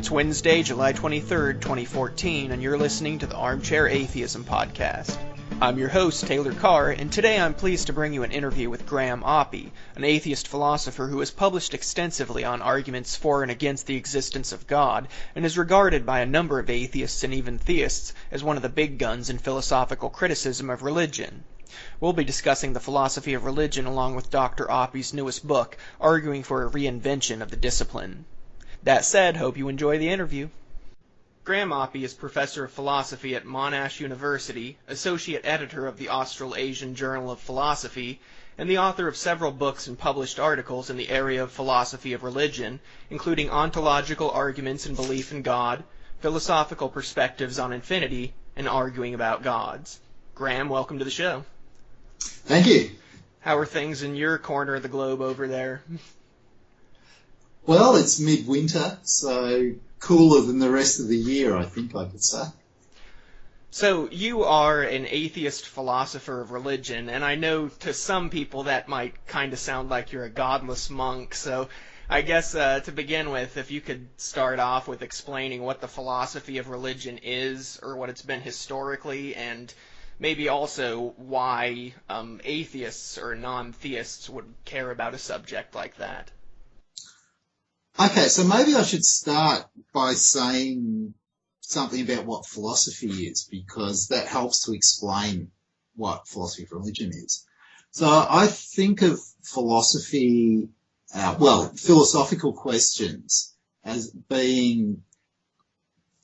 It's Wednesday, July 23rd, 2014, and you're listening to the Armchair Atheism podcast. I'm your host, Taylor Carr, and today I'm pleased to bring you an interview with Graham Oppy, an atheist philosopher who has published extensively on arguments for and against the existence of God, and is regarded by a number of atheists and even theists as one of the big guns in philosophical criticism of religion. We'll be discussing the philosophy of religion along with Dr. Oppy's newest book, arguing for a reinvention of the discipline. That said, hope you enjoy the interview. Graham Oppy is professor of philosophy at Monash University, associate editor of the Australasian Journal of Philosophy, and the author of several books and published articles in the area of philosophy of religion, including Ontological Arguments and Belief in God, Philosophical Perspectives on Infinity, and Arguing About Gods. Graham, welcome to the show. Thank you. How are things in your corner of the globe over there? Well, it's midwinter, so cooler than the rest of the year, I think I could say. So you are an atheist philosopher of religion, and I know to some people that might kind of sound like you're a godless monk, so I guess to begin with, if you could start off with explaining what the philosophy of religion is, or what it's been historically, and maybe also why atheists or non-theists would care about a subject like that. Okay, so maybe I should start by saying something about what philosophy is, because that helps to explain what philosophy of religion is. So I think of philosophy, philosophical questions as being,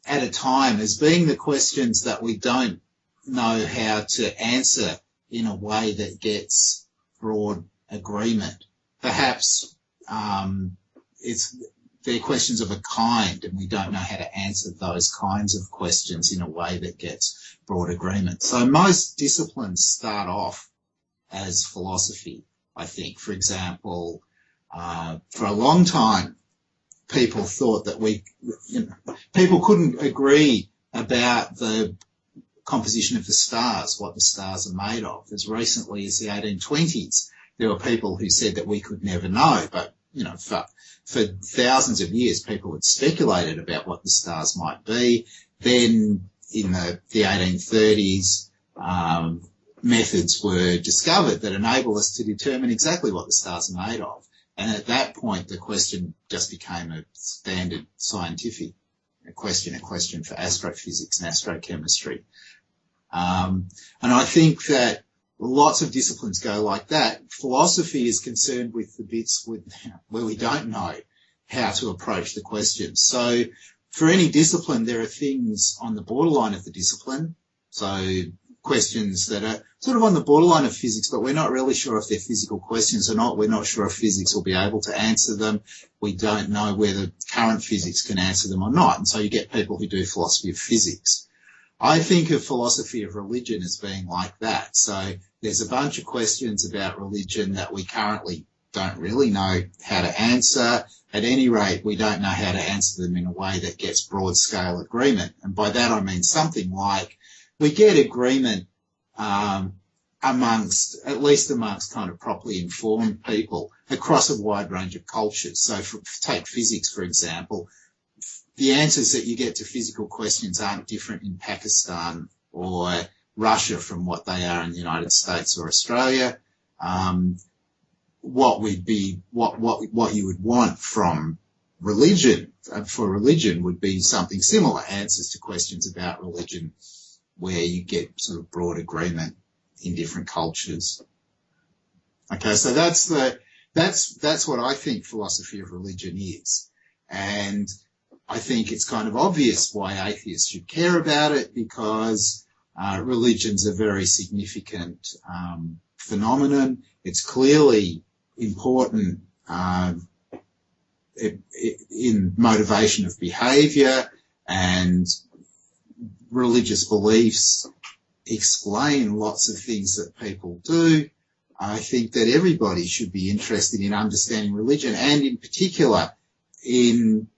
at a time, as being the questions that we don't know how to answer in a way that gets broad agreement. Perhaps they're questions of a kind, and we don't know how to answer those kinds of questions in a way that gets broad agreement. So most disciplines start off as philosophy, I think. For example, for a long time, people thought that people couldn't agree about the composition of the stars, what the stars are made of. As recently as the 1820s, there were people who said that we could never know, but for thousands of years, people had speculated about what the stars might be. Then in the 1830s, methods were discovered that enable us to determine exactly what the stars are made of. And at that point, the question just became a standard scientific question for astrophysics and astrochemistry. And I think that lots of disciplines go like that. Philosophy is concerned with the bits where we don't know how to approach the questions. So for any discipline, there are things on the borderline of the discipline. So questions that are sort of on the borderline of physics, but we're not really sure if they're physical questions or not. We're not sure if physics will be able to answer them. We don't know whether current physics can answer them or not. And so you get people who do philosophy of physics. I think of philosophy of religion as being like that. So there's a bunch of questions about religion that we currently don't really know how to answer. At any rate, we don't know how to answer them in a way that gets broad-scale agreement. And by that I mean something like we get agreement amongst kind of properly informed people across a wide range of cultures. So take physics, for example. The answers that you get to physical questions aren't different in Pakistan or Russia from what they are in the United States or Australia. What you would want from religion, for religion, would be something similar, answers to questions about religion where you get sort of broad agreement in different cultures. Okay, so that's what I think philosophy of religion is. And I think it's kind of obvious why atheists should care about it, because religion's a very significant phenomenon. It's clearly important in motivation of behaviour, and religious beliefs explain lots of things that people do. I think that everybody should be interested in understanding religion, and in particular in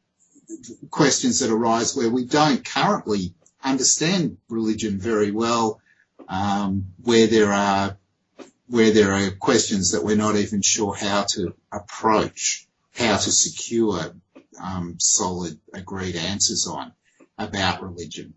questions that arise where we don't currently understand religion very well, where there are questions that we're not even sure how to approach, how to secure solid agreed answers on about religion.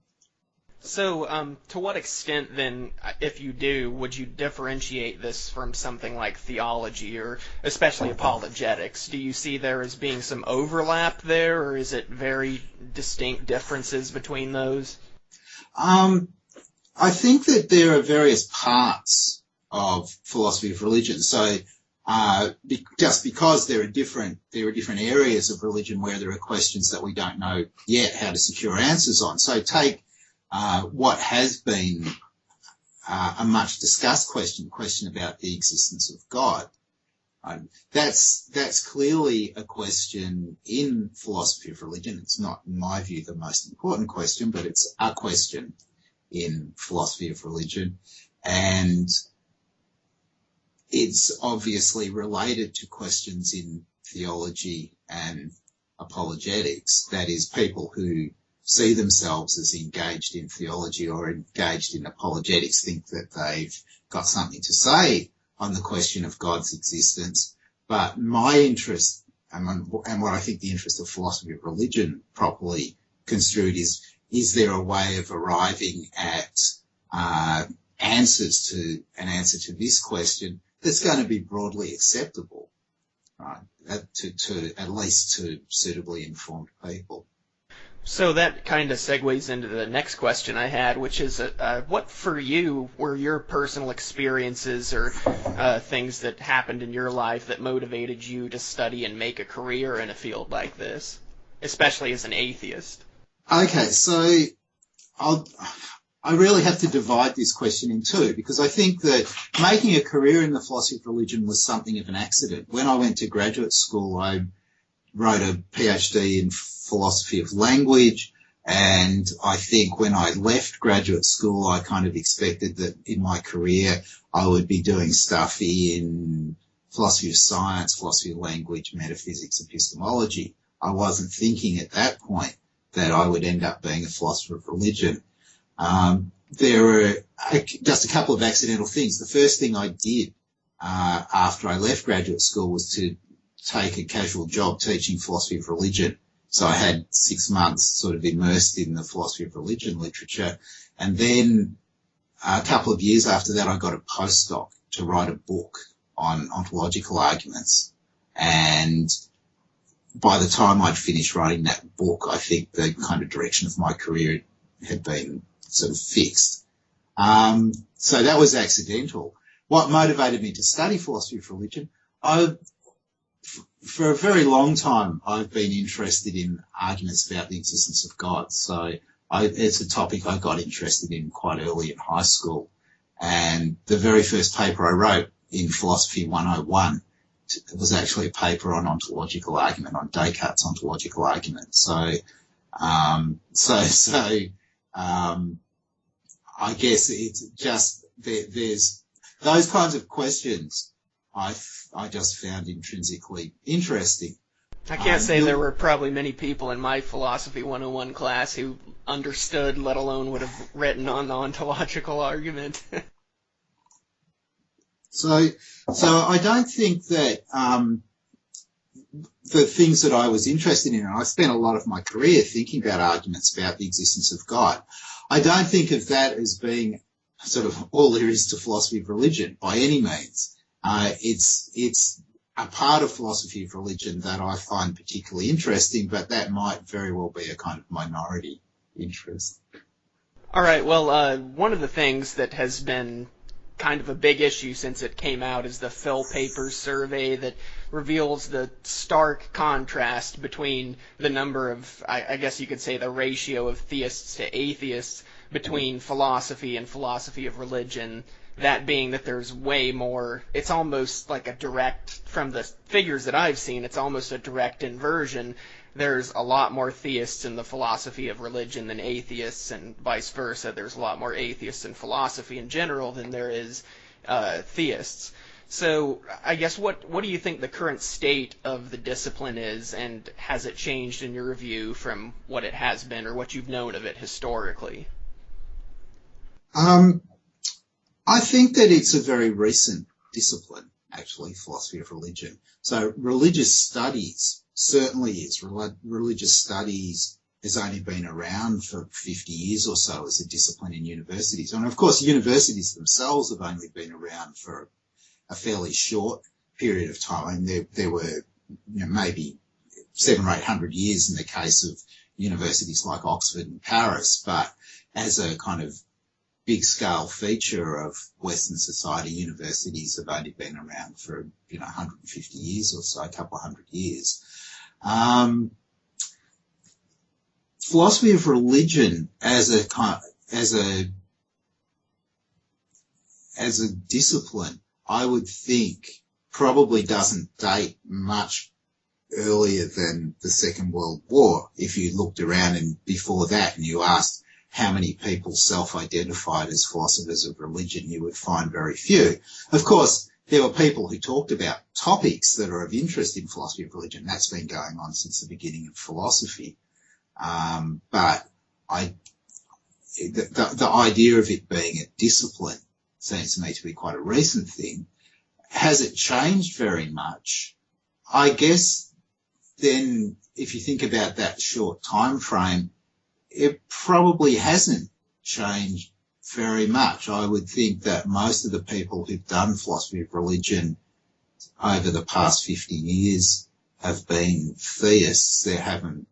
So, to what extent then, if you do, would you differentiate this from something like theology or especially apologetics? Do you see there as being some overlap there, or is it very distinct differences between those? I think that there are various parts of philosophy of religion. So just because there are different areas of religion where there are questions that we don't know yet how to secure answers on. So take what has been a much discussed question about the existence of God. That's clearly a question in philosophy of religion. It's not, in my view, the most important question, but it's a question in philosophy of religion. And it's obviously related to questions in theology and apologetics. That is, people who see themselves as engaged in theology or engaged in apologetics think that they've got something to say on the question of God's existence. But my interest, and what I think the interest of philosophy of religion properly construed is there a way of arriving at an answer to this question that's going to be broadly acceptable, right, to at least to suitably informed people. So that kind of segues into the next question I had, which is, what for you were your personal experiences or things that happened in your life that motivated you to study and make a career in a field like this, especially as an atheist? Okay, so I really have to divide this question in two, because I think that making a career in the philosophy of religion was something of an accident. When I went to graduate school, I wrote a PhD in philosophy of language, and I think when I left graduate school, I kind of expected that in my career I would be doing stuff in philosophy of science, philosophy of language, metaphysics, epistemology. I wasn't thinking at that point that I would end up being a philosopher of religion. There were just a couple of accidental things. The first thing I did after I left graduate school was to take a casual job teaching philosophy of religion. So I had 6 months sort of immersed in the philosophy of religion literature. And then a couple of years after that, I got a postdoc to write a book on ontological arguments. And by the time I'd finished writing that book, I think the kind of direction of my career had been sort of fixed. So that was accidental. What motivated me to study philosophy of religion? For a very long time, I've been interested in arguments about the existence of God. So it's a topic I got interested in quite early in high school. And the very first paper I wrote in Philosophy 101 was actually a paper on ontological argument, on Descartes' ontological argument. So I guess it's just there's those kinds of questions I just found intrinsically interesting. I can't say there were probably many people in my Philosophy 101 class who understood, let alone would have written on the ontological argument. So I don't think that the things that I was interested in, and I spent a lot of my career thinking about arguments about the existence of God, I don't think of that as being sort of all there is to philosophy of religion by any means. It's a part of philosophy of religion that I find particularly interesting, but that might very well be a kind of minority interest. All right, well, one of the things that has been kind of a big issue since it came out is the Phil Papers survey that reveals the stark contrast between the number of, I guess you could say the ratio of theists to atheists between philosophy and philosophy of religion. That being that there's way more, it's almost like a direct, from the figures that I've seen, it's almost a direct inversion. There's a lot more theists in the philosophy of religion than atheists, and vice versa. There's a lot more atheists in philosophy in general than there is theists. So I guess what do you think the current state of the discipline is, and has it changed in your view from what it has been or what you've known of it historically? I think that it's a very recent discipline, actually, philosophy of religion. So religious studies certainly is. Religious studies has only been around for 50 years or so as a discipline in universities. And of course, universities themselves have only been around for a fairly short period of time. There were maybe 700 or 800 years in the case of universities like Oxford and Paris, but as a kind of big scale feature of Western society, universities have only been around for 150 years or so, a couple of hundred years. Philosophy of religion as a discipline, I would think, probably doesn't date much earlier than the Second World War. If you looked around and before that and you asked how many people self-identified as philosophers of religion, you would find very few. Of course, there were people who talked about topics that are of interest in philosophy of religion. That's been going on since the beginning of philosophy. But the idea of it being a discipline seems to me to be quite a recent thing. Has it changed very much? I guess then if you think about that short time frame, it probably hasn't changed very much. I would think that most of the people who've done philosophy of religion over the past 50 years have been theists. There haven't,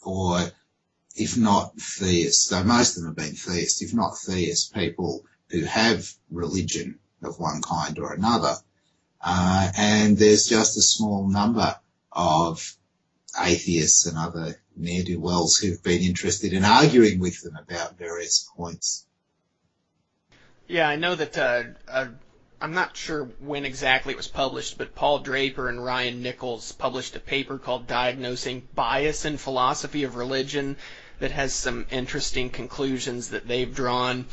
or if not theists, though most of them have been theists, if not theists, people who have religion of one kind or another. And there's just a small number of atheists and other ne'er-do-wells who've been interested in arguing with them about various points. Yeah, I know that I'm not sure when exactly it was published, but Paul Draper and Ryan Nichols published a paper called Diagnosing Bias in Philosophy of Religion that has some interesting conclusions that they've drawn.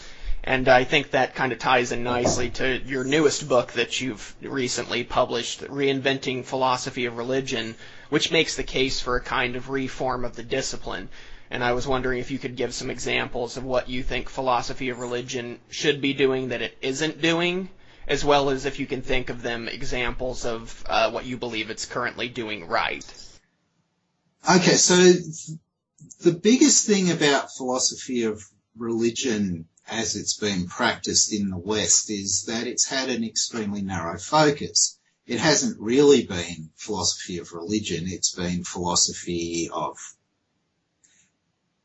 And I think that kind of ties in nicely to your newest book that you've recently published, Reinventing Philosophy of Religion, which makes the case for a kind of reform of the discipline. And I was wondering if you could give some examples of what you think philosophy of religion should be doing that it isn't doing, as well as if you can think of them examples of what you believe it's currently doing right. Okay, so the biggest thing about philosophy of religion as it's been practiced in the West is that it's had an extremely narrow focus. It hasn't really been philosophy of religion, it's been philosophy of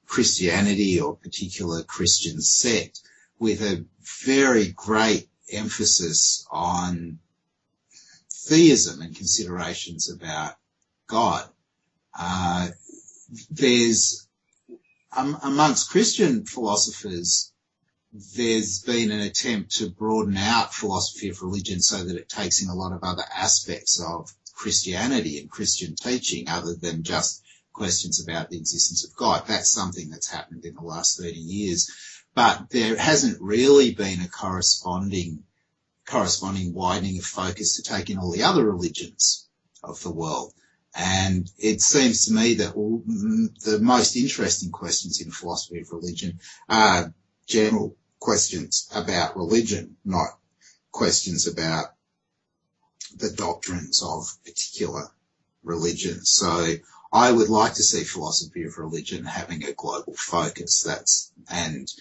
Christianity or particular Christian sect, with a very great emphasis on theism and considerations about God. There's amongst Christian philosophers, there's been an attempt to broaden out philosophy of religion so that it takes in a lot of other aspects of Christianity and Christian teaching other than just questions about the existence of God. That's something that's happened in the last 30 years. But there hasn't really been a corresponding widening of focus to take in all the other religions of the world. And it seems to me that the most interesting questions in philosophy of religion are general questions about religion, not questions about the doctrines of particular religions. So I would like to see philosophy of religion having a global focus and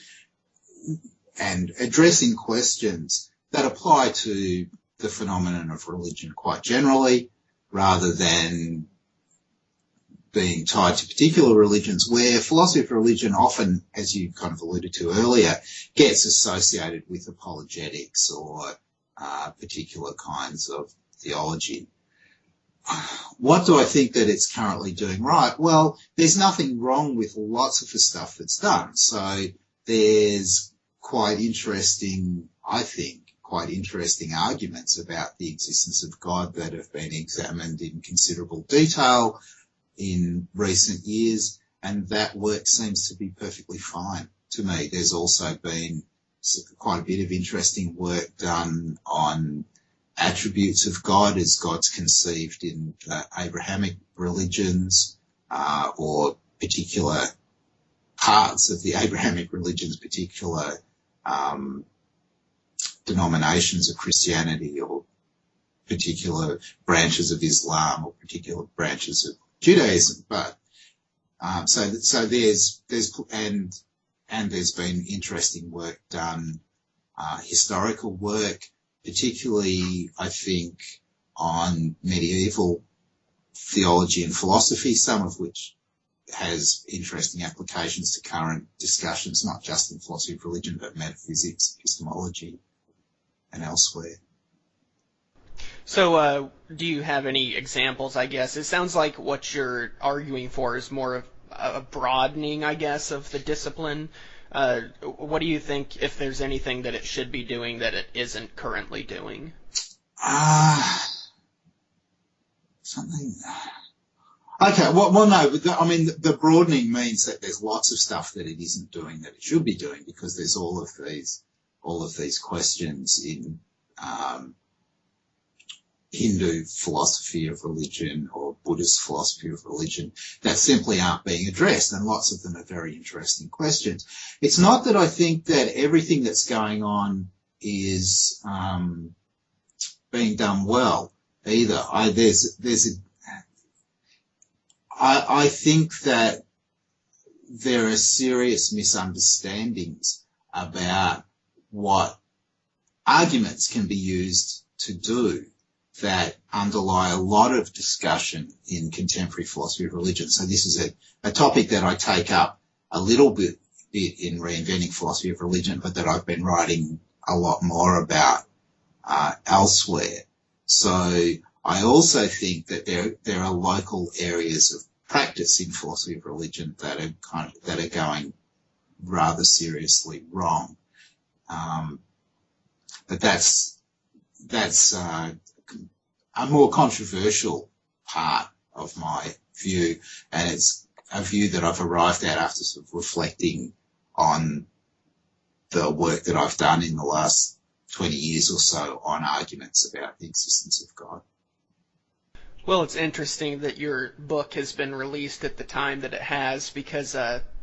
addressing questions that apply to the phenomenon of religion quite generally, rather than being tied to particular religions, where philosophy of religion often, as you kind of alluded to earlier, gets associated with apologetics or particular kinds of theology. What do I think that it's currently doing right? Well, there's nothing wrong with lots of the stuff that's done. So there's quite interesting arguments about the existence of God that have been examined in considerable detail in recent years, and that work seems to be perfectly fine to me. There's also been quite a bit of interesting work done on attributes of God as God's conceived in Abrahamic religions, or particular parts of the Abrahamic religions, particular denominations of Christianity or particular branches of Islam or particular branches of Judaism. But so there's been interesting work done, historical work, particularly I think on medieval theology and philosophy, some of which has interesting applications to current discussions, not just in philosophy of religion, but metaphysics, epistemology, and elsewhere. So, do you have any examples, I guess? It sounds like what you're arguing for is more of a broadening, I guess, of the discipline. What do you think, if there's anything that it should be doing that it isn't currently doing? Something... Okay, well, no, the broadening means that there's lots of stuff that it isn't doing that it should be doing, because there's all of these questions in Hindu philosophy of religion or Buddhist philosophy of religion that simply aren't being addressed, and lots of them are very interesting questions. It's not that I think that everything that's going on is being done well either. I think that there are serious misunderstandings about what arguments can be used to do that underlie a lot of discussion in contemporary philosophy of religion. So this is a topic that I take up a little bit in Reinventing Philosophy of Religion, but that I've been writing a lot more about elsewhere. So I also think that there are local areas of practice in philosophy of religion that are going rather seriously wrong. But that's a more controversial part of my view, and it's a view that I've arrived at after sort of reflecting on the work that I've done in the last 20 years or so on arguments about the existence of God. Well, it's interesting that your book has been released at the time that it has, because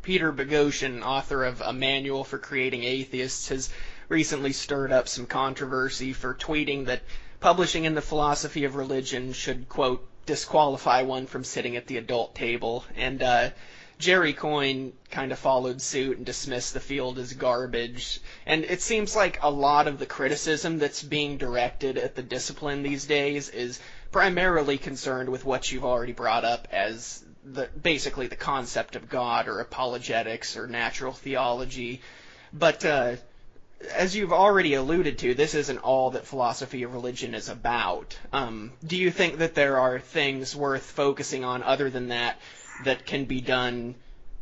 Peter Boghossian, author of A Manual for Creating Atheists, has recently stirred up some controversy for tweeting that publishing in the philosophy of religion should, quote, disqualify one from sitting at the adult table. And Jerry Coyne kind of followed suit and dismissed the field as garbage. And it seems like a lot of the criticism that's being directed at the discipline these days is primarily concerned with what you've already brought up as basically the concept of God or apologetics or natural theology. But as you've already alluded to, this isn't all that philosophy of religion is about. Do you think that there are things worth focusing on other than that can be done,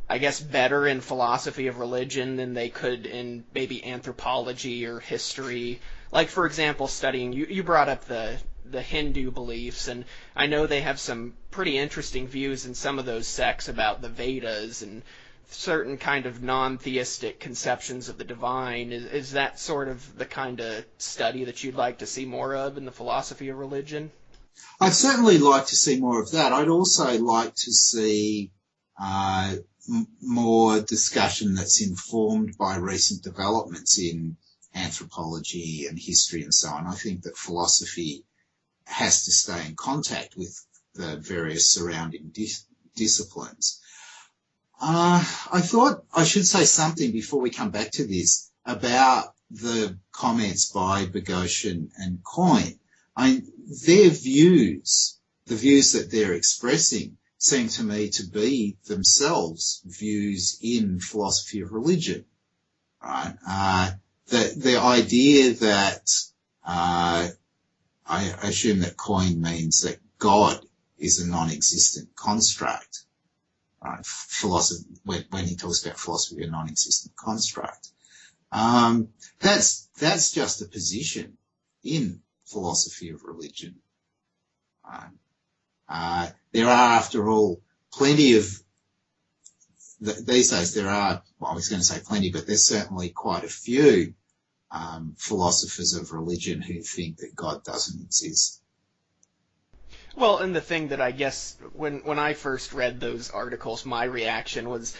I guess, better in philosophy of religion than they could in maybe anthropology or history? Like, for example, studying, you brought up the Hindu beliefs, and I know they have some pretty interesting views in some of those sects about the Vedas and certain kind of non-theistic conceptions of the divine. Is that sort of the kind of study that you'd like to see more of in the philosophy of religion? I'd certainly like to see more of that. I'd also like to see more discussion that's informed by recent developments in anthropology and history and so on. I think that philosophy has to stay in contact with the various surrounding disciplines. I thought I should say something before we come back to this about the comments by Boghossian and Coyne. Their views, the views that they're expressing, seem to me to be themselves views in philosophy of religion. Right? The idea that I assume that Coyne means that God is a non-existent construct. Right? When he talks about philosophy, a non-existent construct, that's just a position in philosophy of religion. There are, after all, plenty of these days. There are, well, I was going to say plenty, but there's certainly quite a few philosophers of religion who think that God doesn't exist. Well, and the thing that I guess when I first read those articles, my reaction was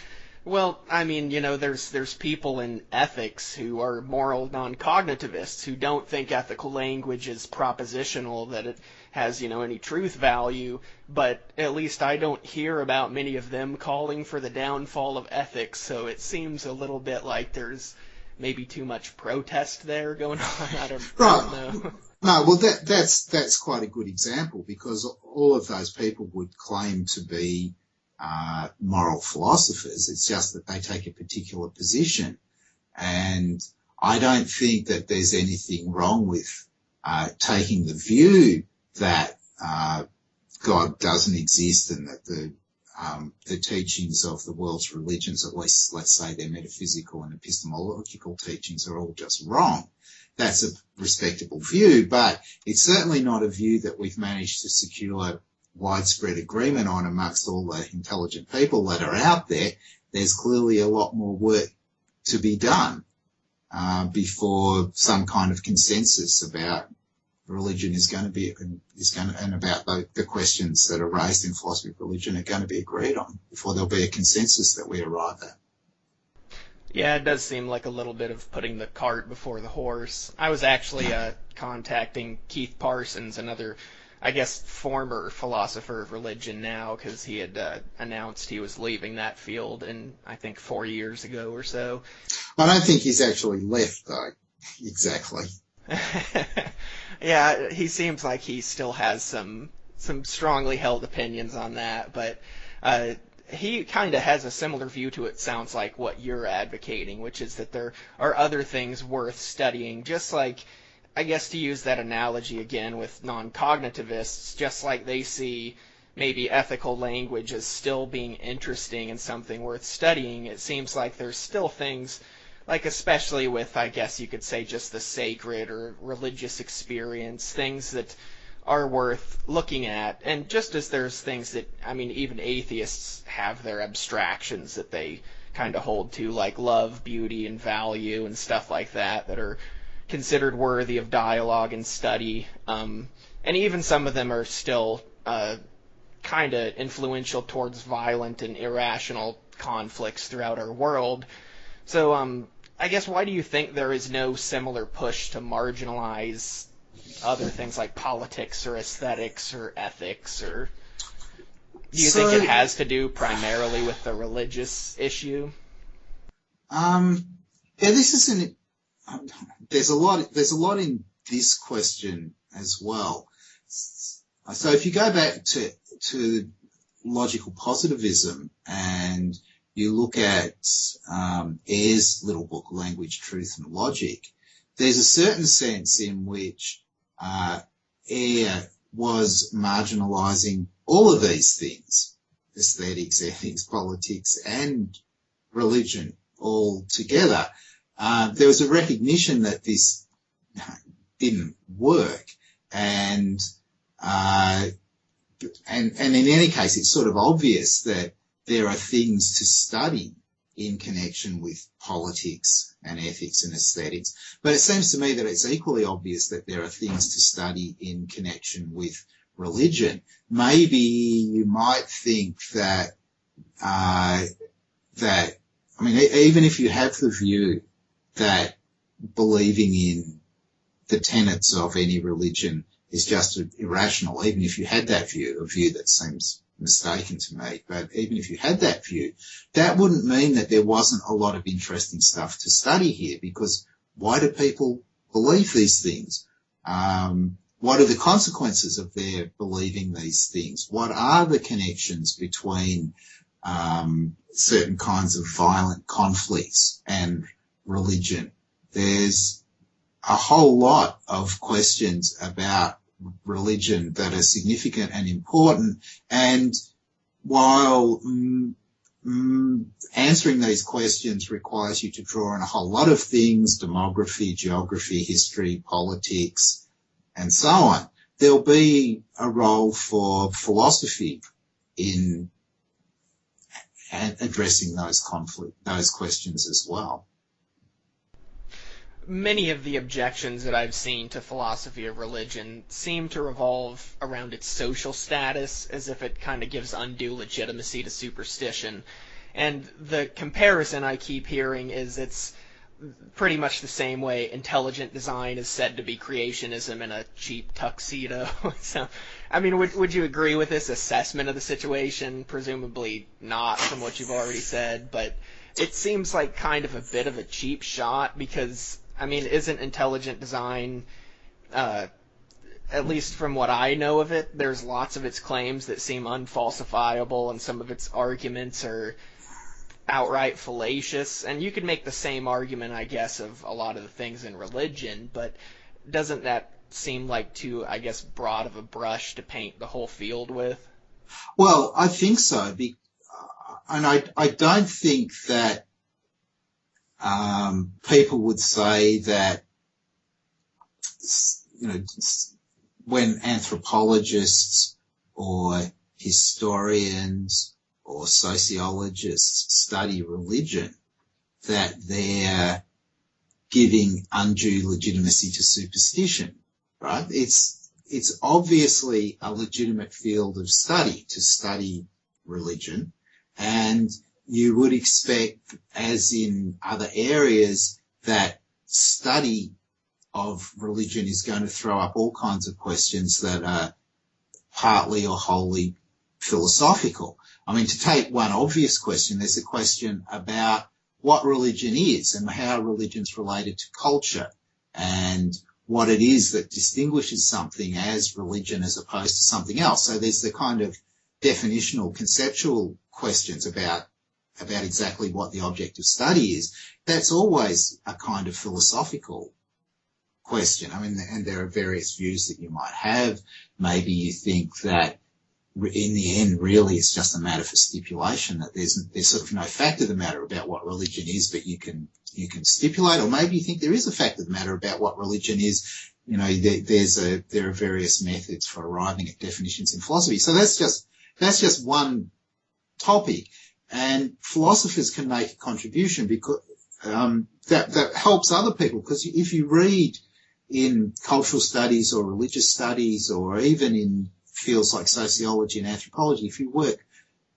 Well, I mean, there's people in ethics who are moral non-cognitivists who don't think ethical language is propositional, that it has, any truth value, but at least I don't hear about many of them calling for the downfall of ethics, so it seems a little bit like there's maybe too much protest there going on. I don't know. No, well, that's quite a good example, because all of those people would claim to be moral philosophers. It's just that they take a particular position. And I don't think that there's anything wrong with taking the view that God doesn't exist, and that the teachings of the world's religions, at least let's say their metaphysical and epistemological teachings, are all just wrong. That's a respectable view, but it's certainly not a view that we've managed to secure widespread agreement on amongst all the intelligent people that are out there. There's clearly a lot more work to be done before some kind of consensus about religion and about the questions that are raised in philosophy of religion are going to be agreed on, before there'll be a consensus that we arrive at. Yeah, it does seem like a little bit of putting the cart before the horse. I was actually contacting Keith Parsons, another, I guess, former philosopher of religion now, because he had announced he was leaving that field I think 4 years ago or so. I don't think he's actually left, though. Exactly. Yeah, he seems like he still has some strongly held opinions on that, but he kind of has a similar view to it, sounds like, what you're advocating, which is that there are other things worth studying, just like, I guess, to use that analogy again with non-cognitivists, just like they see maybe ethical language as still being interesting and something worth studying, it seems like there's still things, like especially with, I guess you could say, just the sacred or religious experience, things that are worth looking at. And just as there's things that, I mean, even atheists have their abstractions that they kind of hold to, like love, beauty, and value and stuff like that are considered worthy of dialogue and study. And even some of them are still kind of influential towards violent and irrational conflicts throughout our world. So I guess, why do you think there is no similar push to marginalize other things like politics or aesthetics or ethics? Or do you think it has to do primarily with the religious issue? Yeah, this is there's a lot in this question as well. So if you go back to logical positivism and you look at Ayre's little book, Language, Truth and Logic, there's a certain sense in which Ayre was marginalising all of these things, aesthetics, ethics, politics and religion all together. There was a recognition that this didn't work, and in any case, it's sort of obvious that there are things to study in connection with politics and ethics and aesthetics. But it seems to me that it's equally obvious that there are things to study in connection with religion. Maybe you might think that, even if you have the view that believing in the tenets of any religion is just irrational, even if you had that view, a view that seems mistaken to me, but even if you had that view, that wouldn't mean that there wasn't a lot of interesting stuff to study here, because why do people believe these things? What are the consequences of their believing these things? What are the connections between certain kinds of violent conflicts and religion? There's a whole lot of questions about religion that are significant and important, and while answering these questions requires you to draw on a whole lot of things, demography, geography, history, politics, and so on, there'll be a role for philosophy in addressing those questions as well. Many of the objections that I've seen to philosophy of religion seem to revolve around its social status, as if it kind of gives undue legitimacy to superstition. And the comparison I keep hearing is it's pretty much the same way intelligent design is said to be creationism in a cheap tuxedo. So, I mean, would you agree with this assessment of the situation? Presumably not from what you've already said, but it seems like kind of a bit of a cheap shot because, I mean, isn't intelligent design, at least from what I know of it, there's lots of its claims that seem unfalsifiable and some of its arguments are outright fallacious, and you could make the same argument, I guess, of a lot of the things in religion, but doesn't that seem like too, I guess, broad of a brush to paint the whole field with? Well, I think so, and I don't think that people would say that, you know, when anthropologists or historians or sociologists study religion, that they're giving undue legitimacy to superstition, right? It's obviously a legitimate field of study to study religion, and you would expect, as in other areas, that study of religion is going to throw up all kinds of questions that are partly or wholly philosophical. I mean, to take one obvious question, there's a question about what religion is and how religion's related to culture and what it is that distinguishes something as religion as opposed to something else. So there's the kind of definitional, conceptual questions about exactly what the object of study is. That's always a kind of philosophical question. I mean, and there are various views that you might have. Maybe you think that in the end, really, it's just a matter for stipulation, that there's sort of no fact of the matter about what religion is, but you can stipulate. Or maybe you think there is a fact of the matter about what religion is. You know, there are various methods for arriving at definitions in philosophy. So that's just one topic, and philosophers can make a contribution because that helps other people. Because if you read in cultural studies or religious studies, or even in fields like sociology and anthropology, if you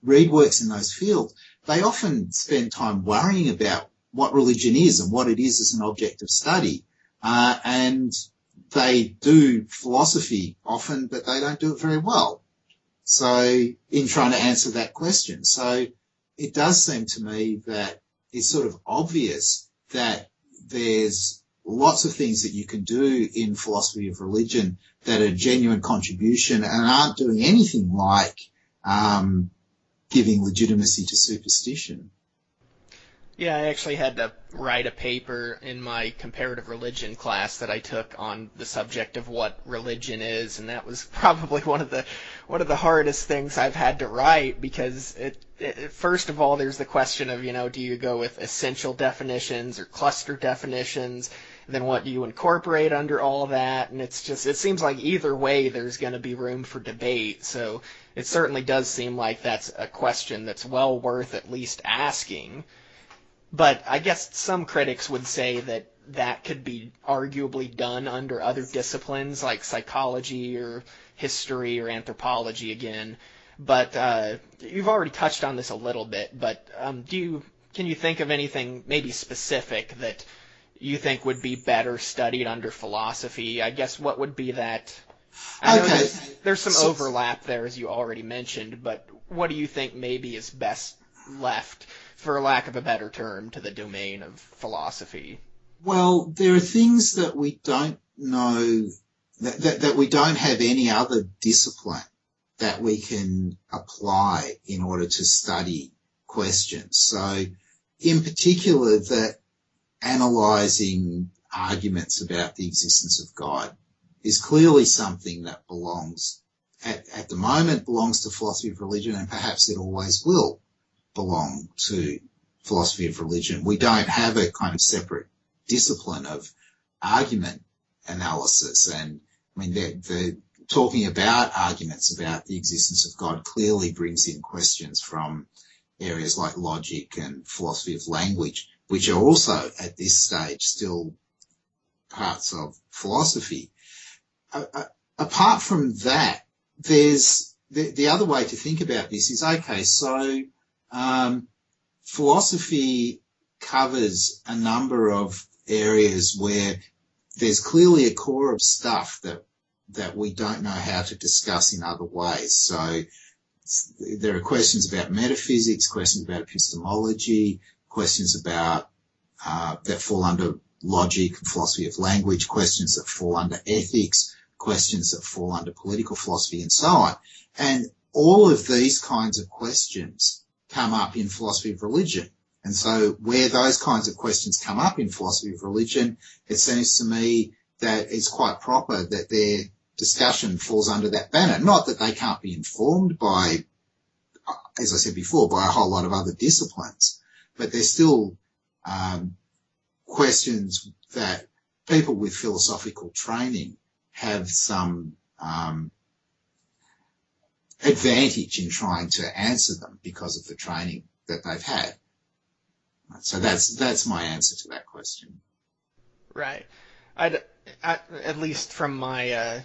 read works in those fields, they often spend time worrying about what religion is and what it is as an object of study. And they do philosophy often, but they don't do it very well. So in trying to answer that question. So it does seem to me that it's sort of obvious that there's lots of things that you can do in philosophy of religion that are genuine contribution and aren't doing anything like giving legitimacy to superstition. Yeah, I actually had to write a paper in my comparative religion class that I took on the subject of what religion is, and that was probably one of the hardest things I've had to write, because first of all, there's the question of, you know, do you go with essential definitions or cluster definitions? Then what do you incorporate under all that? And it seems like either way there's going to be room for debate. So it certainly does seem like that's a question that's well worth at least asking. But I guess some critics would say that could be arguably done under other disciplines like psychology or history or anthropology again. But you've already touched on this a little bit, but can you think of anything maybe specific that you think would be better studied under philosophy? I guess what would be that? I know there's some overlap there, as you already mentioned, but what do you think maybe is best left, for lack of a better term, to the domain of philosophy? Well, there are things that we don't know, that we don't have any other discipline that we can apply in order to study questions. So in particular, that analysing arguments about the existence of God is clearly something that belongs, at the moment, belongs to philosophy of religion, and perhaps it always will belong to philosophy of religion. We don't have a kind of separate discipline of argument analysis. And I mean, the talking about arguments about the existence of God clearly brings in questions from areas like logic and philosophy of language, which are also at this stage still parts of philosophy. Apart from that, there's the other way to think about this is, okay, so philosophy covers a number of areas where there's clearly a core of stuff that we don't know how to discuss in other ways. So there are questions about metaphysics, questions about epistemology, questions about that fall under logic, philosophy of language, questions that fall under ethics, questions that fall under political philosophy, and so on. And all of these kinds of questions come up in philosophy of religion. And so where those kinds of questions come up in philosophy of religion, it seems to me that it's quite proper that their discussion falls under that banner. Not that they can't be informed by, as I said before, by a whole lot of other disciplines, but they're still questions that people with philosophical training have some advantage in trying to answer them because of the training that they've had. So that's my answer to that question. Right. At least from my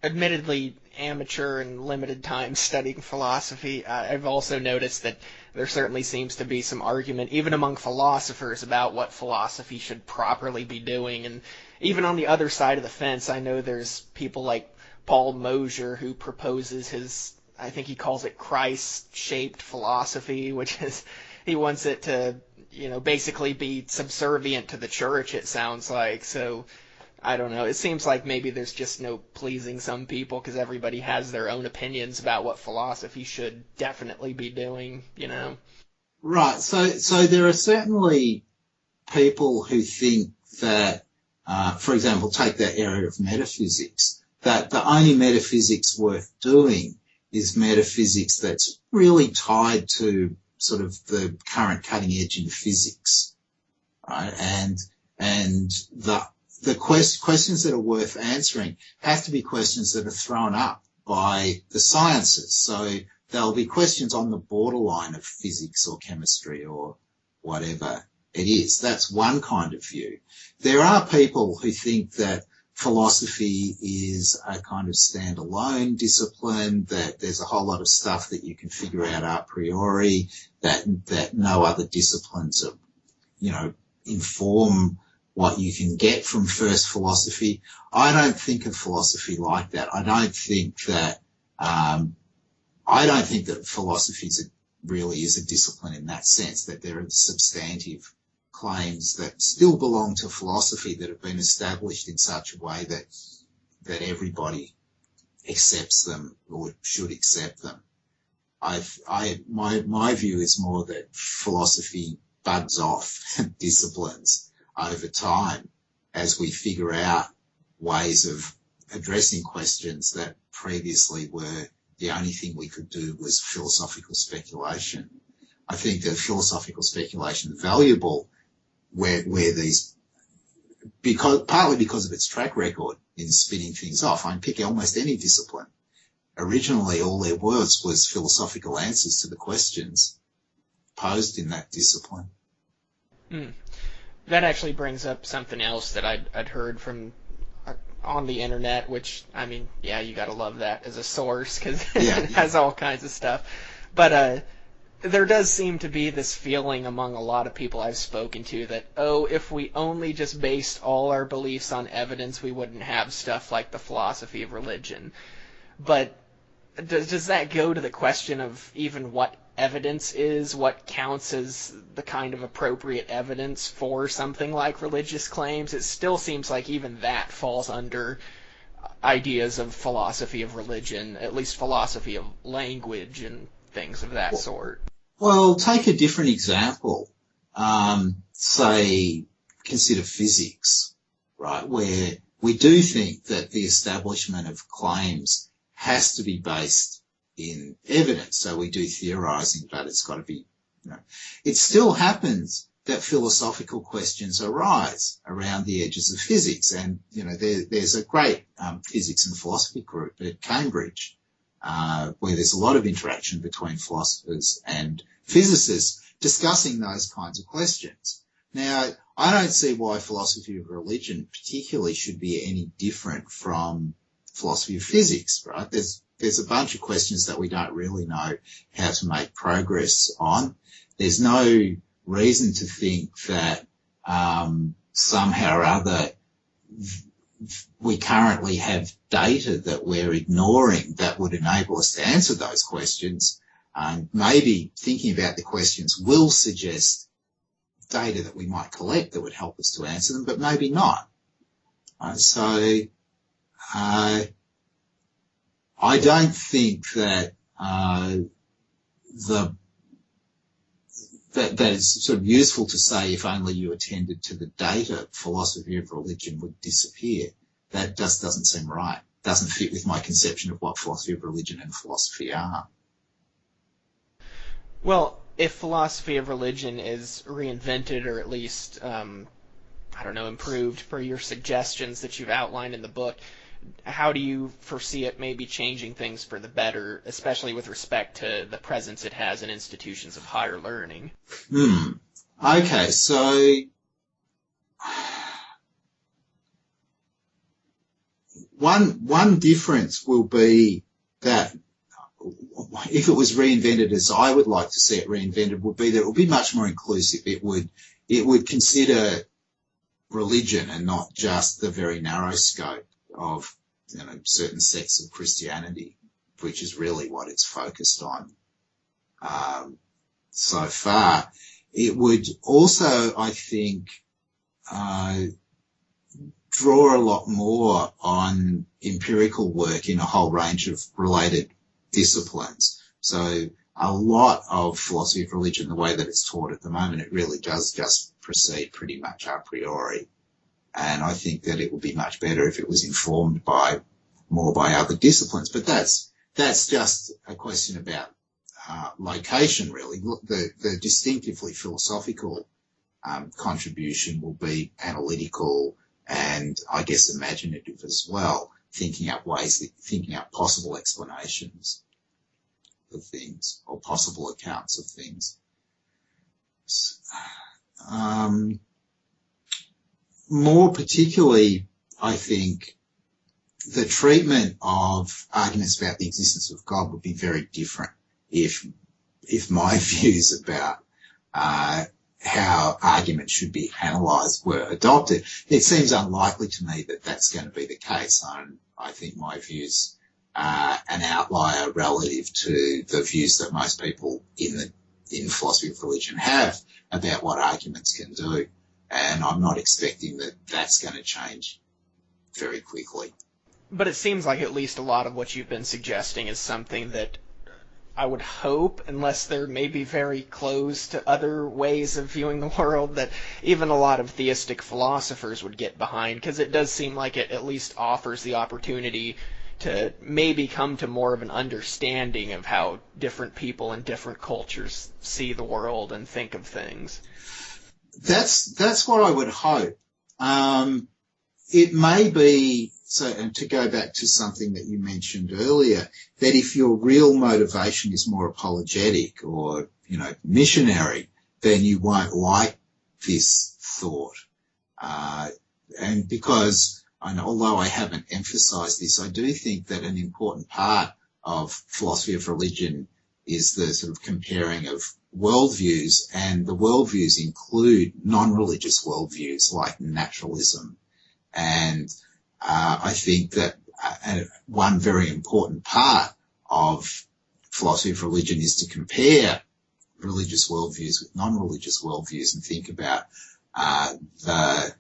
admittedly amateur and limited time studying philosophy, I've also noticed that there certainly seems to be some argument, even among philosophers, about what philosophy should properly be doing. And even on the other side of the fence, I know there's people like Paul Mosier who proposes his, I think he calls it Christ-shaped philosophy, which is, he wants it to, basically be subservient to the church, it sounds like. So, I don't know. It seems like maybe there's just no pleasing some people because everybody has their own opinions about what philosophy should definitely be doing, Right. So there are certainly people who think that, for example, take that area of metaphysics, that the only metaphysics worth doing is metaphysics that's really tied to sort of the current cutting edge in physics, right? And the questions that are worth answering have to be questions that are thrown up by the sciences. So there'll be questions on the borderline of physics or chemistry or whatever it is. That's one kind of view. There are people who think that philosophy is a kind of standalone discipline, that there's a whole lot of stuff that you can figure out a priori, that no other disciplines are, inform what you can get from first philosophy. I don't think of philosophy like that. I don't think that philosophy really is a discipline in that sense, that there are substantive claims that still belong to philosophy that have been established in such a way that everybody accepts them or should accept them. My view is more that philosophy buds off disciplines over time as we figure out ways of addressing questions that previously were the only thing we could do was philosophical speculation. I think that philosophical speculation is valuable where partly because of its track record in spinning things off. I can pick almost any discipline. Originally, all there was philosophical answers to the questions posed in that discipline. That actually brings up something else that I'd heard from on the internet, which, you gotta love that as a source because it has all kinds of stuff. But there does seem to be this feeling among a lot of people I've spoken to that, if we only just based all our beliefs on evidence, we wouldn't have stuff like the philosophy of religion. But does that go to the question of even what evidence is, what counts as the kind of appropriate evidence for something like religious claims? It still seems like even that falls under ideas of philosophy of religion, at least philosophy of language and things of that sort. Well, take a different example. Say, consider physics, right, where we do think that the establishment of claims has to be based in evidence. So we do theorizing, but it's got to be, It still happens that philosophical questions arise around the edges of physics. And, there's a great physics and philosophy group at Cambridge where there's a lot of interaction between philosophers and physicists discussing those kinds of questions. Now, I don't see why philosophy of religion particularly should be any different from philosophy of physics, right? There's there's a bunch of questions that we don't really know how to make progress on. There's no reason to think that somehow or other we currently have data that we're ignoring that would enable us to answer those questions. Maybe thinking about the questions will suggest data that we might collect that would help us to answer them, but maybe not. I don't think that that is sort of useful to say if only you attended to the data, philosophy of religion would disappear. That just doesn't seem right. Doesn't fit with my conception of what philosophy of religion and philosophy are. Well, if philosophy of religion is reinvented, or at least, improved for your suggestions that you've outlined in the book, how do you foresee it maybe changing things for the better, especially with respect to the presence it has in institutions of higher learning? Okay, so one difference will be that if it was reinvented as I would like to see it reinvented, would be that it would be much more inclusive. It would consider religion and not just the very narrow scope of certain sects of Christianity, which is really what it's focused on so far. It would also, I think, draw a lot more on empirical work in a whole range of related disciplines. So a lot of philosophy of religion, the way that it's taught at the moment, it really does just proceed pretty much a priori. And I think that it would be much better if it was informed more by other disciplines. But that's just a question about location, really. The distinctively philosophical contribution will be analytical and, I guess, imaginative as well, thinking up possible explanations of things or possible accounts of things. More particularly, I think the treatment of arguments about the existence of God would be very different if my views about how arguments should be analysed were adopted. It seems unlikely to me that that's going to be the case. I think my views are an outlier relative to the views that most people in philosophy of religion have about what arguments can do. And I'm not expecting that that's going to change very quickly. But it seems like at least a lot of what you've been suggesting is something that I would hope, unless they're maybe very close to other ways of viewing the world, that even a lot of theistic philosophers would get behind, because it does seem like it at least offers the opportunity to maybe come to more of an understanding of how different people in different cultures see the world and think of things. That's what I would hope. It may be, so, and to go back to something that you mentioned earlier, that if your real motivation is more apologetic or, missionary, then you won't like this thought. And because, although I haven't emphasized this, I do think that an important part of philosophy of religion is the sort of comparing of worldviews, and the worldviews include non-religious worldviews like naturalism. And I think that one very important part of philosophy of religion is to compare religious worldviews with non-religious worldviews and think about the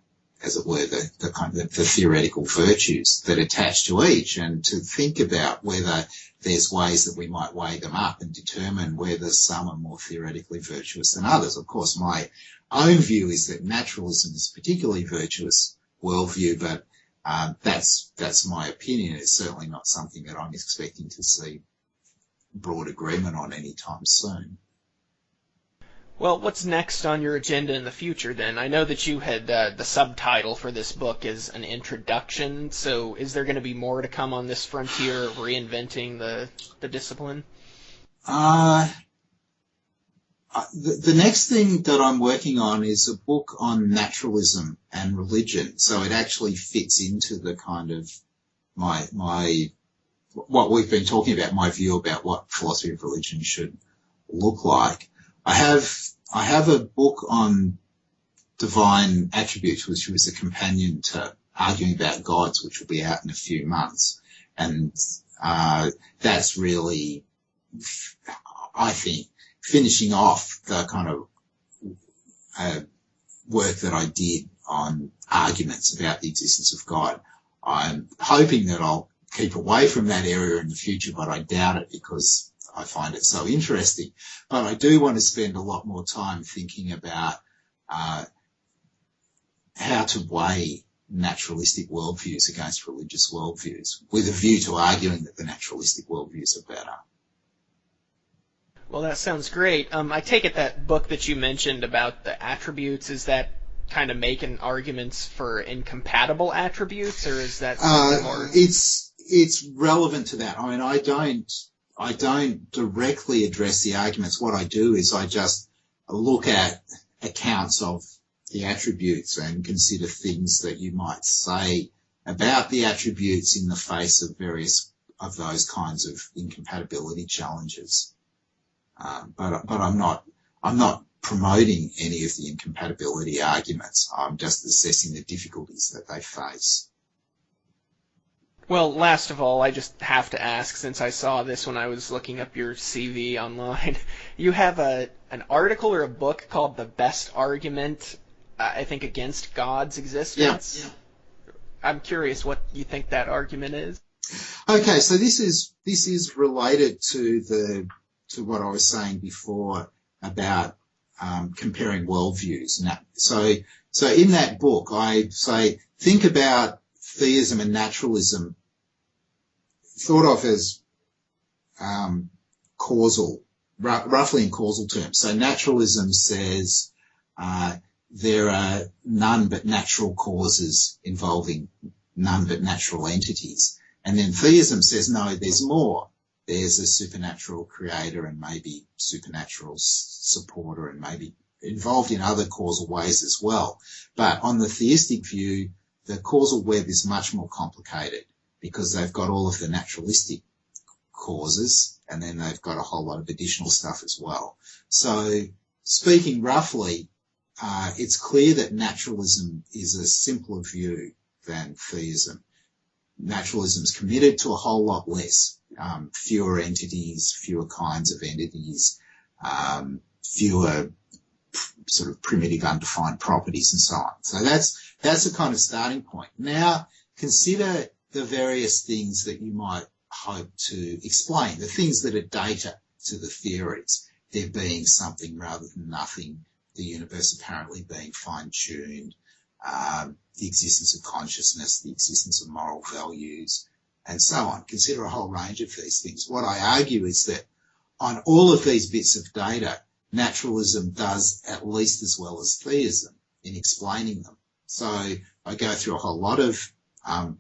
theoretical virtues that attach to each, and to think about whether there's ways that we might weigh them up and determine whether some are more theoretically virtuous than others. Of course, my own view is that naturalism is a particularly virtuous worldview, but that's my opinion. It's certainly not something that I'm expecting to see broad agreement on anytime soon. Well, what's next on your agenda in the future, then? I know that you had the subtitle for this book is an introduction, so is there going to be more to come on this frontier of reinventing the discipline? The next thing that I'm working on is a book on naturalism and religion, so it actually fits into the kind of my what we've been talking about, my view about what philosophy of religion should look like. I have a book on divine attributes, which was a companion to Arguing About Gods, which will be out in a few months. And that's really, I think, finishing off the kind of work that I did on arguments about the existence of God. I'm hoping that I'll keep away from that area in the future, but I doubt it because I find it so interesting. But I do want to spend a lot more time thinking about how to weigh naturalistic worldviews against religious worldviews, with a view to arguing that the naturalistic worldviews are better. Well, that sounds great. I take it that book that you mentioned about the attributes, is that kind of making arguments for incompatible attributes, or is that something more? It's relevant to that. I mean, I don't directly address the arguments. What I do is I just look at accounts of the attributes and consider things that you might say about the attributes in the face of various of those kinds of incompatibility challenges. But I'm not promoting any of the incompatibility arguments. I'm just assessing the difficulties that they face. Well, last of all, I just have to ask, since I saw this when I was looking up your CV online, you have an article or a book called The Best Argument, I think, Against God's Existence. Yeah. I'm curious what you think that argument is. Okay, so this is related to what I was saying before about comparing worldviews. So in that book, I say, think about theism and naturalism thought of as causal, roughly in causal terms. So naturalism says there are none but natural causes involving none but natural entities. And then theism says, no, there's more. There's a supernatural creator and maybe supernatural supporter and maybe involved in other causal ways as well. But on the theistic view, the causal web is much more complicated because they've got all of the naturalistic causes and then they've got a whole lot of additional stuff as well. So speaking roughly, it's clear that naturalism is a simpler view than theism. Naturalism's committed to a whole lot less, fewer entities, fewer kinds of entities, fewer sort of primitive undefined properties and so on. So that's a kind of starting point. Now consider the various things that you might hope to explain, the things that are data to the theories, there being something rather than nothing, the universe apparently being fine-tuned, the existence of consciousness, the existence of moral values, and so on. Consider a whole range of these things. What I argue is that on all of these bits of data, naturalism does at least as well as theism in explaining them. So I go through a whole lot of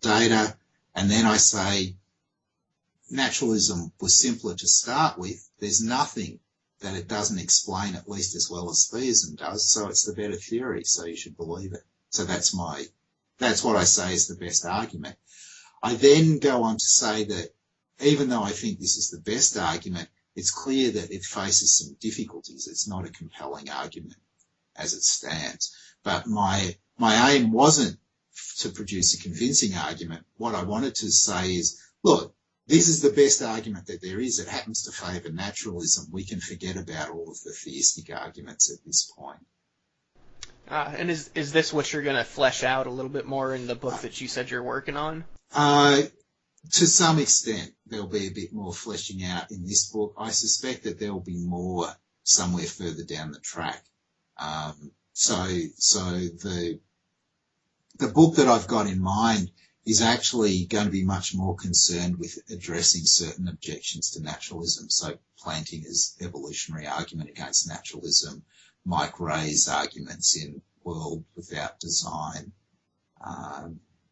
data, and then I say naturalism was simpler to start with. There's nothing that it doesn't explain at least as well as theism does, so it's the better theory, so you should believe it. So that's what I say is the best argument. I then go on to say that even though I think this is the best argument, it's clear that it faces some difficulties. It's not a compelling argument as it stands. But my aim wasn't to produce a convincing argument. What I wanted to say is, look, this is the best argument that there is. It happens to favour naturalism. We can forget about all of the theistic arguments at this point. And is this what you're going to flesh out a little bit more in the book that you said you're working on? To some extent, there'll be a bit more fleshing out in this book. I suspect that there'll be more somewhere further down the track. So the book that I've got in mind is actually going to be much more concerned with addressing certain objections to naturalism. So Plantinga's evolutionary argument against naturalism, Mike Ray's arguments in World Without Design,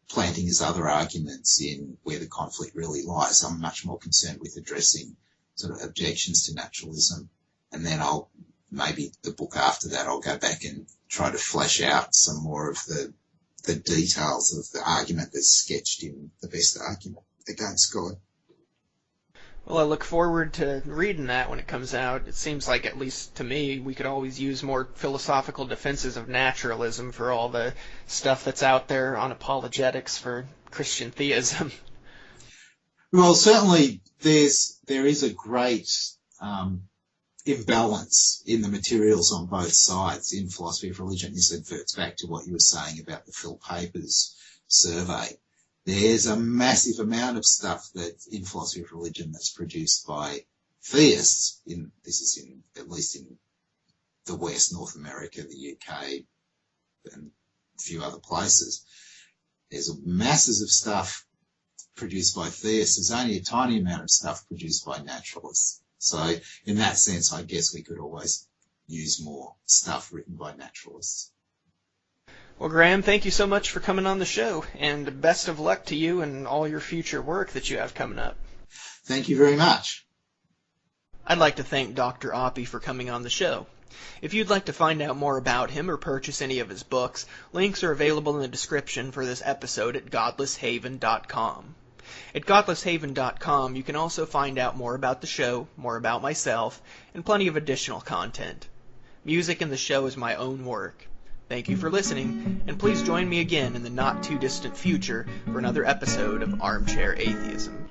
Plantinga's other arguments in Where the Conflict Really Lies. I'm much more concerned with addressing sort of objections to naturalism. And then maybe the book after that, I'll go back and try to flesh out some more of the details of the argument that's sketched in The Best Argument Against God. Well, I look forward to reading that when it comes out. It seems like, at least to me, we could always use more philosophical defenses of naturalism for all the stuff that's out there on apologetics for Christian theism. Well, certainly there is a great imbalance in the materials on both sides in philosophy of religion. This adverts back to what you were saying about the Phil Papers survey. There's a massive amount of stuff that in philosophy of religion that's produced by theists. At least in the West, North America, the UK, and a few other places. There's masses of stuff produced by theists. There's only a tiny amount of stuff produced by naturalists. So in that sense, I guess we could always use more stuff written by naturalists. Well, Graham, thank you so much for coming on the show, and best of luck to you and all your future work that you have coming up. Thank you very much. I'd like to thank Dr. Oppy for coming on the show. If you'd like to find out more about him or purchase any of his books, links are available in the description for this episode at godlesshaven.com. At godlesshaven.com, you can also find out more about the show, more about myself, and plenty of additional content. Music in the show is my own work. Thank you for listening, and please join me again in the not-too-distant future for another episode of Armchair Atheism.